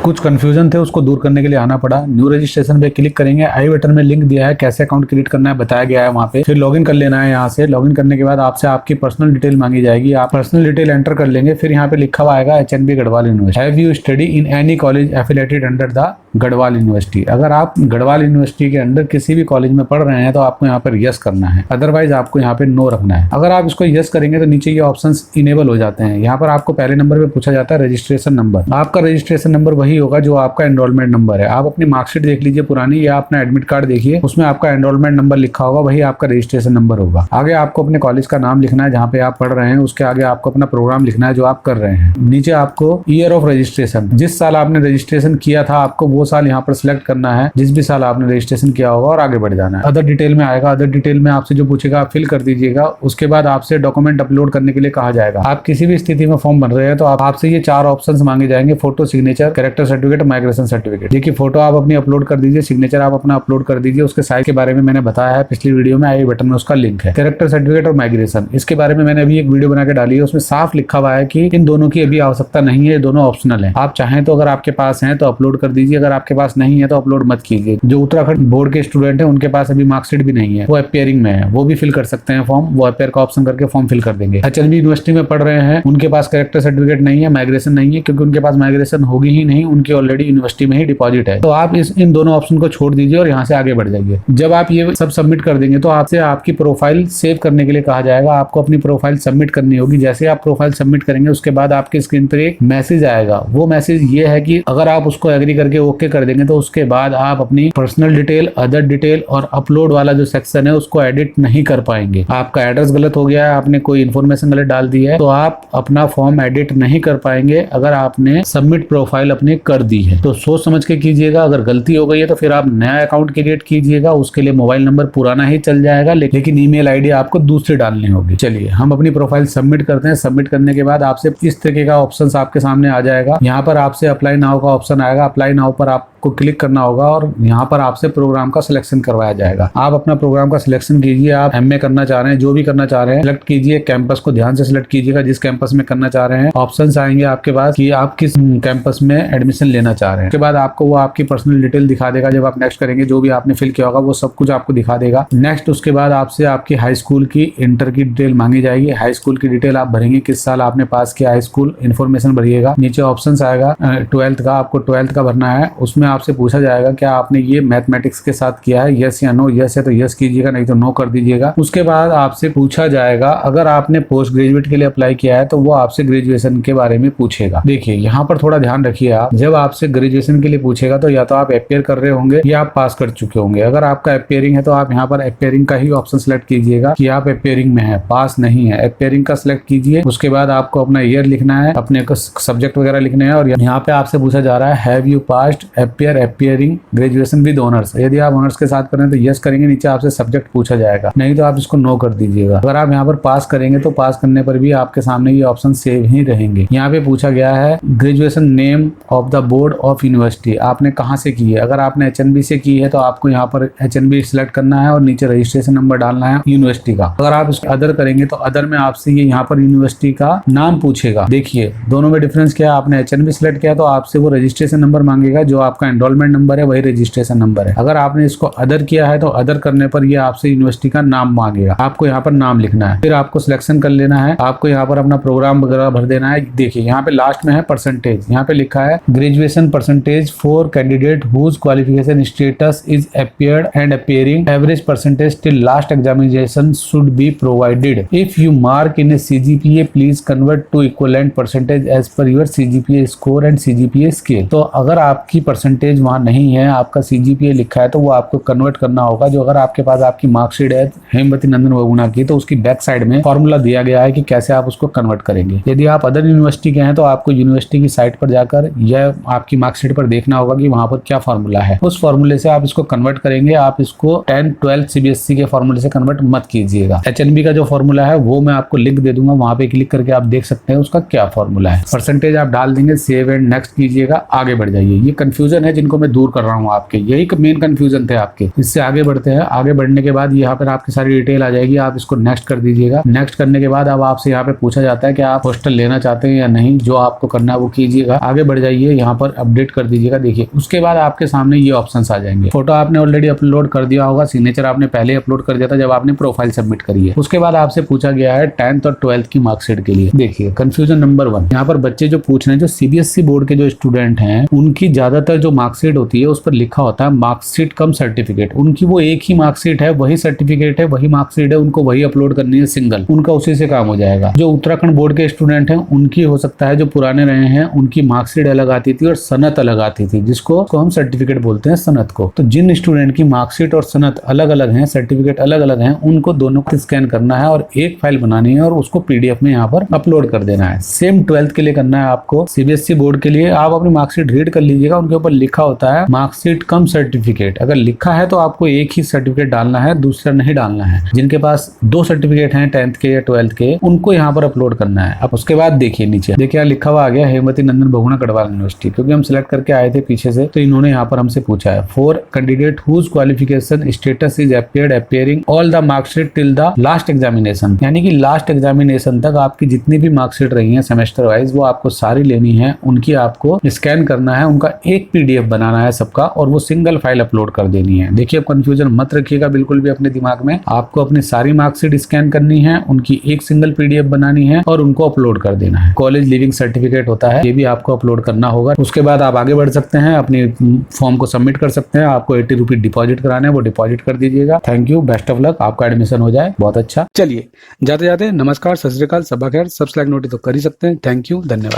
कुछ कंफ्यूजन थे उसको दूर करने के लिए आना पड़ा। न्यू रजिस्ट्रेशन पे क्लिक करेंगे, आई बटन में लिंक दिया है, कैसे अकाउंट क्रिएट करना है बताया गया है वहाँ पे। फिर लॉगिन कर लेना है। यहाँ से लॉगिन करने के बाद आपसे आपकी पर्सनल डिटेल मांगी जाएगी, आप पर्सनल डिटेल एंटर कर लेंगे। फिर यहाँ पे लिखा हुआ आएगा HNB Garhwal university, have you study in any college affiliated under the Garhwal university. अगर आप गढ़वाल यूनिवर्सिटी के अंडर किसी भी कॉलेज में पढ़ रहे हैं तो आपको यहाँ पर यस करना है, अदरवाइज आपको यहाँ पे नो रखना है। अगर आप इसको यस करेंगे तो नीचे ये ऑप्शंस इनेबल हो जाते हैं। यहाँ पर आपको पहले नंबर पे पूछा जाता है रजिस्ट्रेशन नंबर। आपका रजिस्ट्रेशन नंबर वही होगा जो आपका एनरोलमेंट नंबर है। आप अपनी मार्कशीट देख लीजिए पुरानी, या अपना एडमिट कार्ड देखिए, उसमें आपका एनरोलमेंट नंबर लिखा होगा, वही आपका रजिस्ट्रेशन नंबर होगा। आगे आपको अपने कॉलेज का नाम लिखना है जहाँ पे आप पढ़ रहे हैं, उसके आगे आपको अपना प्रोग्राम लिखना है जो आप कर रहे हैं। नीचे आपको ईयर ऑफ रजिस्ट्रेशन, जिस साल आपने रजिस्ट्रेशन किया था आपको वो साल यहाँ पर सिलेक्ट करना है, जिस भी साल आपने रजिस्ट्रेशन किया होगा, और आगे बढ़ जाना है। अदर डिटेल में आएगा, अदर डिटेल में आपसे जो पूछेगा आप फिल कर दीजिएगा। उसके बाद आपसे डॉक्यूमेंट अपलोड करने के लिए कहा जाएगा। आप किसी भी स्थिति में फॉर्म भर रहे हैं तो आपसे ये 4 ऑप्शंस मांगे जाएंगे, photo, signature, character certificate, migration certificate. देखिए फोटो आप अपनी अपलोड कर दीजिए, सिग्नेचर आप अपना अपलोड कर दीजिए। उसके साइज के बारे में मैंने बताया है पिछली वीडियो में, आई बटन में उसका लिंक है। कैरेक्टर सर्टिफिकेट और माइग्रेशन, इसके बारे में मैंने अभी एक वीडियो बना के डाली है, उसमें साफ लिखा हुआ है कि इन दोनों की अभी आवश्यकता नहीं है, दोनों ऑप्शनल है। आप चाहें तो अगर आपके पास है तो अपलोड कर दीजिए, अगर आपके पास नहीं है तो अपलोड मत कीजिए। जो उत्तराखंड बोर्ड के स्टूडेंट हैं उनके पास अभी मार्कशीट भी नहीं है, वो अपियरिंग में है, वो भी फिल कर सकते हैं फॉर्म। वो अपियर का ऑप्शन करके फॉर्म फिल कर देंगे। HNB यूनिवर्सिटी में पढ़ रहे हैं, उनके पास कैरेक्टर सर्टिफिकेट नहीं है, माइग्रेशन नहीं है, क्योंकि उनके पास माइग्रेशन होगी ही नहीं, उनकी ऑलरेडी यूनिवर्सिटी में ही डिपॉजिट है। तो आप इन दोनों ऑप्शन को छोड़ दीजिए और यहाँ से आगे बढ़ जाइए। जब आप ये सब सबमिट कर देंगे तो आपसे आपकी प्रोफाइल सेव करने के लिए कहा जाएगा। आपको अपनी प्रोफाइल सबमिट करनी होगी। जैसे आप प्रोफाइल सबमिट करेंगे उसके बाद आपकी स्क्रीन पर एक मैसेज आएगा। वो मैसेज ये है कि अगर आप उसको एग्री करके ओके कर देंगे तो उसके बाद आप अपनी पर्सनल डिटेल, अदर डिटेल और अपलोड वाला जो सेक्शन है उसको एडिट नहीं कर पाएंगे। आपका एड्रेस गलत हो गया है, आपने कोई इन्फॉर्मेशन गलत डाल दी है, तो आप अपना फॉर्म एडिट नहीं कर पाएंगे अगर आपने सबमिट प्रोफाइल अपने कर दी है। तो सोच समझ के कीजिएगा। अगर गलती हो गई है तो फिर आप नया अकाउंट क्रिएट कीजिएगा। उसके लिए मोबाइल नंबर पुराना ही चल जाएगा, लेकिन ईमेल आईडी आपको दूसरी डालनी होगी। चलिए हम अपनी प्रोफाइल सबमिट करते हैं। सबमिट करने के बाद आपसे इस तरीके का ऑप्शन आपके सामने आ जाएगा। यहाँ पर आपसे अप्लाई नाउ का ऑप्शन आएगा। अप्लाई नाउ पर आपको क्लिक करना होगा और यहाँ पर आपसे प्रोग्राम का सिलेक्शन करवाया जाएगा। आप अपना प्रोग्राम का सिलेक्शन कीजिए। आप MA करना चाह रहे हैं, जो भी करना चाह रहे हैं सिलेक्ट कीजिए। कैंपस को ध्यान से सिलेक्ट कीजिएगा जिस कैंपस में करना चाह रहे हैं। ऑप्शंस आएंगे आपके पास कि आप किस कैंपस में एडमिशन लेना चाह रहे हैं। उसके बाद आपको वो आपकी पर्सनल डिटेल दिखा देगा। जब आप नेक्स्ट करेंगे जो भी आपने फिल किया होगा वो सब कुछ आपको दिखा देगा। नेक्स्ट उसके बाद आपसे आपकी हाई स्कूल की, इंटर की डिटेल मांगी जाएगी। हाई स्कूल की डिटेल आप भरेंगे, किस साल आपने पास किया हाई स्कूल, इन्फॉर्मेशन भरिएगा। नीचे ऑप्शंस आएगा 12th का, आपको 12th का भरना है। उसमें आपसे पूछा जाएगा क्या आपने ये मैथमेटिक्स के साथ किया है, यस या नो। यस है तो यस कीजिएगा, नहीं तो नो कर दीजिएगा। उसके बाद आपसे पूछा जाएगा अगर आपने पोस्ट ग्रेजुएट के लिए अप्लाई किया है तो वो आपसे ग्रेजुएशन के बारे में पूछेगा। देखिए यहाँ पर थोड़ा ध्यान रखिए, आप जब आपसे ग्रेजुएशन के लिए पूछेगा तो या तो आप अपियर कर रहे होंगे या आप पास कर चुके होंगे। अगर आपका अपियरिंग है तो आप यहाँ पर अपियरिंग का ही ऑप्शन सेलेक्ट कीजिएगा कि आप अपियरिंग में है, पास नहीं है। अपियरिंग का सिलेक्ट कीजिए। उसके बाद आपको अपना ईयर लिखना है, अपने सब्जेक्ट वगैरह लिखने हैं। और यहाँ पे आपसे पूछा जा रहा है have you passed appearing graduation with honours. यदि आप ऑनर्स के साथ करें तो यस करेंगे, नीचे आपसे सब्जेक्ट पूछा जाएगा, नहीं तो आप इसको नो कर दीजिएगा। अगर आप यहाँ पर पास करेंगे तो पास करने पर भी आपके सामने ये ऑप्शन सेव ही रहेंगे। यहाँ पे पूछा गया है graduation name of the board of university, आपने कहाँ से की है। अगर आपने HNB से की है तो आपको यहाँ पर HNB सिलेक्ट करना है और नीचे रजिस्ट्रेशन नंबर डालना है यूनिवर्सिटी का। अगर आप इसको अदर करेंगे तो अदर में आपसे ये यहाँ पर यूनिवर्सिटी का नाम पूछेगा। देखिए दोनों में डिफरेंस क्या है, आपने HNB सिलेक्ट किया तो आपसे वो रजिस्ट्रेशन नंबर मांगेगा, जो आपका एनरोलमेंट नंबर है वही रजिस्ट्रेशन नंबर है। अगर आपने इसको अदर किया है तो अदर करने पर ये आपसे यूनिवर्सिटी का नाम मांगेगा, आपको यहाँ पर नाम लिखना है। फिर आपको सिलेक्शन कर लेना है, आपको यहाँ पर अपना प्रोग्राम वगैरह भर देना है। देखिए यहाँ पे लास्ट में है परसेंटेज, यहाँ पे लिखा है graduation percentage for candidate whose qualification status is appeared and appearing, average percentage till last examination should be provided. If you mark in a CGPA please convert to equivalent percentage as per your CGPA score and CGPA scale. तो अगर आपकी percentage वहाँ नहीं है, आपका CGPA लिखा है तो वो आपको कन्वर्ट करना होगा। जो अगर आपके पास आपकी मार्कशीट है हेमवती नंदन बहुगुणा की तो उसकी बैक साइड में फॉर्मूला दिया गया है कि कैसे आप उसको कन्वर्ट करेंगे। यदि आप अदर यूनिवर्सिटी के हैं तो आपको यूनिवर्सिटी की साइट पर जाकर या आपकी मार्कशीट पर देखना होगा कि वहां पर क्या फॉर्मूला है। उस फॉर्मूले से आप इसको कन्वर्ट करेंगे। आप इसको 10th 12th CBSE के फॉर्मूले से कन्वर्ट मत कीजिएगा। HNB का जो फॉर्मूला है वो मैं आपको लिंक दे दूंगा, वहां पे क्लिक करके आप देख सकते हैं उसका क्या फॉर्मूला है। परसेंटेज आप डाल देंगे, सेव एंड नेक्स्ट कीजिएगा, आगे बढ़ जाइए। ये कंफ्यूजन कंफ्यूजन है जिनको मैं दूर कर रहा हूँ आपके, यही मेन कंफ्यूजन थे आपके। इससे आगे बढ़ते हैं। आगे बढ़ने के बाद यहाँ पर आपकी सारी डिटेल आ जाएगी, आप इसको नेक्स्ट कर दीजिएगा। नेक्स्ट करने के बाद अब आपसे यहाँ पे पूछा जाता है कि आप हॉस्टल लेना चाहते हैं या नहीं, जो आपको करना है वो कीजिएगा। आगे बढ़ जाइए, यहाँ पर अपडेट कर दीजिएगा। देखिए उसके बाद आपके सामने ये ऑप्शंस आ जाएंगे। फोटो आपने ऑलरेडी अपलोड कर दिया होगा, सिग्नेचर आपने पहले अपलोड कर दिया था जब आपने प्रोफाइल सबमिट करी है। उसके बाद आपसे पूछा गया है 10th और 12th की मार्कशीट के लिए। देखिए कंफ्यूजन नंबर 1, यहाँ पर बच्चे जो पूछ रहे हैं, जो सीबीएसई बोर्ड के जो स्टूडेंट हैं, उनकी ज्यादातर जो मार्कशीट होती है उस पर लिखा होता है मार्कशीट कम सर्टिफिकेट। उनकी वो एक ही मार्कशीट है, वही सर्टिफिकेट है, वही मार्कशीट है, उनको वही अपलोड करनी है सिंगल, उनका उसी से काम हो जाएगा। जो उत्तराखंड बोर्ड के स्टूडेंट हैं उनकी हो सकता है, जो पुराने रहे हैं उनकी मार्कशीट अलग आती थी और सनत अलग आती थी, जिसको हम सर्टिफिकेट बोलते हैं, सनत को। तो जिन स्टूडेंट की मार्कशीट और सनत अलग अलग है, सर्टिफिकेट अलग अलग है, उनको दोनों को स्कैन करना है और एक फाइल बनानी है और उसको पीडीएफ में यहाँ पर अपलोड कर देना है। सेम 12th के लिए करना है आपको। सीबीएसई बोर्ड के लिए आप अपनी मार्कशीट रीड कर लीजिएगा, उनके ऊपर लिखा होता है मार्कशीट कम सर्टिफिकेट। अगर लिखा है तो आपको एक ही सर्टिफिकेट डालना है, दूसरा नहीं डालना है। जिनके पास 2 सर्टिफिकेट हैं 10th के या 12th के, उनको यहाँ पर अपलोड करना है। अब उसके बाद देखिए नीचे देखिए लिखा हुआ आ गया हेमवती नंदन बहुगुणा गढ़वाल यूनिवर्सिटी, क्योंकि हम सिलेक्ट करके आए थे पीछे से, तो इन्होंने यहाँ पर हमसे पूछा है for candidate whose qualification status is appearing all the marksheet till the last examination, यानी कि लास्ट एग्जामिनेशन तक आपकी जितनी भी मार्कशीट रही है सेमेस्टर वाइज, वो आपको सारी लेनी है, उनकी आपको स्कैन करना है, उनका एक पीडीएफ बनाना है सबका, और वो सिंगल फाइल अपलोड कर देनी है। देखिए कंफ्यूजन मत रखिएगा बिल्कुल भी अपने दिमाग में, आपको अपनी सारी मार्कशीट स्कैन करनी है, उनकी एक सिंगल पीडीएफ बनानी है और उनको अपलोड कर देना है। कॉलेज लिविंग सर्टिफिकेट होता है, ये भी आपको अपलोड करना होगा। उसके बाद आप आगे बढ़ सकते हैं, अपनी फॉर्म को सबमिट कर सकते हैं। आपको 80 रुपीज डिपॉजिट कराने हैं, वो डिपॉजिट कर दीजिएगा। Thank you, best of luck, आपका एडमिशन हो जाए बहुत अच्छा। चलिए जाते जाते नमस्कार, सत श्री अकाल, सबा खैर, सब्सक्राइब नोटिस तो कर ही सकते हैं। थैंक यू, धन्यवाद।